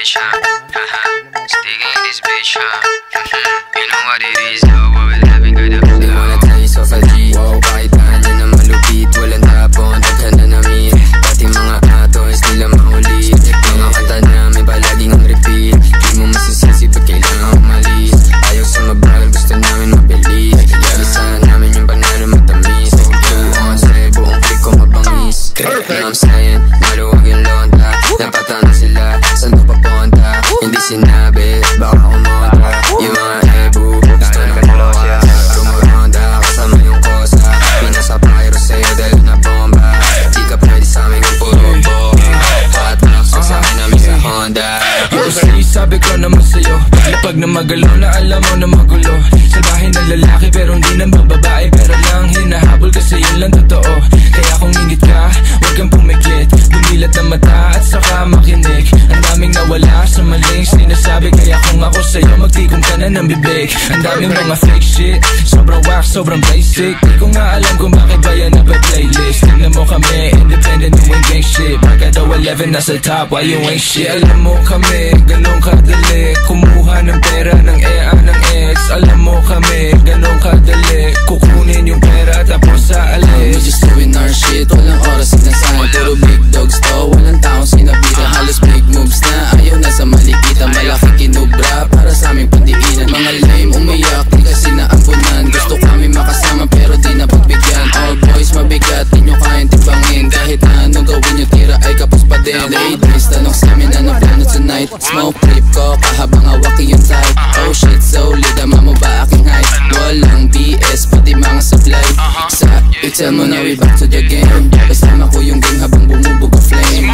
bitch, huh? Sticking in this bitch, huh? You know what it is, though. What we're having good up. They wanna taste of a G. Wow, kahit tahan yan na malupit. Walang tapon, daghan na namin. Pati mga atos, nila maulit. Mga kanta namin palaging ang repeat. Di mo masisisi, ba't kailangan umalis? Ayaw sa mabagal, gusto namin mabilis. Ibisahan namin yung panalo matamis. Buong sa buong click ko mabangis. Now I'm saying, maluwag yung lonta. Napatanda sila, saan ko papunta? Hindi sinabi, baka kumontra. Yung mga ebu, gusto na kumawa. Rumuronda, kasama yung kosa. Pinasa pyro sa'yo dahil na bomba. Di ka pwede sa'min kung puro bomba. Hot box, sasakay namin sa Honda. Sabi ko naman sa'yo, lapag na magalo na alam mo na magulo. Salbahin na lalaki pero hindi na babae. Pero lang hinahabol kasi yun lang totoo. Kaya kung ingit ka, huwag kang pumikit. Bumilat na mata at saka makinig. Ang daming nawala sa maling sinasabi. Kaya kung ako sa'yo, magtikom ka na ng bibig. Ang daming mga fake shit, sobrang wax, sobrang basic. Di ko nga alam kung bakit ba yan nape-playlist. Tignan mo kami, independent, doing gang shit. Marka daw 11 nasa top, why you ain't shit? Alam mo kami, ganun kadali kumuha ng pera ng EA ng ex. Alam mo kami, ganun kadali kukunin yung pera tapos sa alis. We just doing our shit, walang oras sinasahan. Puro big dogs to, walang taong sinabitan. Halos big moves na, ayaw na sa malikitan. Malaki kinubra para sa aming pandiinan. Mga lame umiyak, di kasi naampunan. Gusto kami makasama pero di na pagbigyan. All boys mabigat, di nyo kayang tibangin. Kahit na anong gawin nyo, tira ay kapos pa din. Ladies, tanong sa amin ano plano tonight. Smoke trip ko, kahabang hawaki yung type. Oh shit, solid, ama mo ba aking height? Walang BS, pati mga supply. Sa itel mo na we back to the game. Kasama ko yung gang habang bumubog ang flame.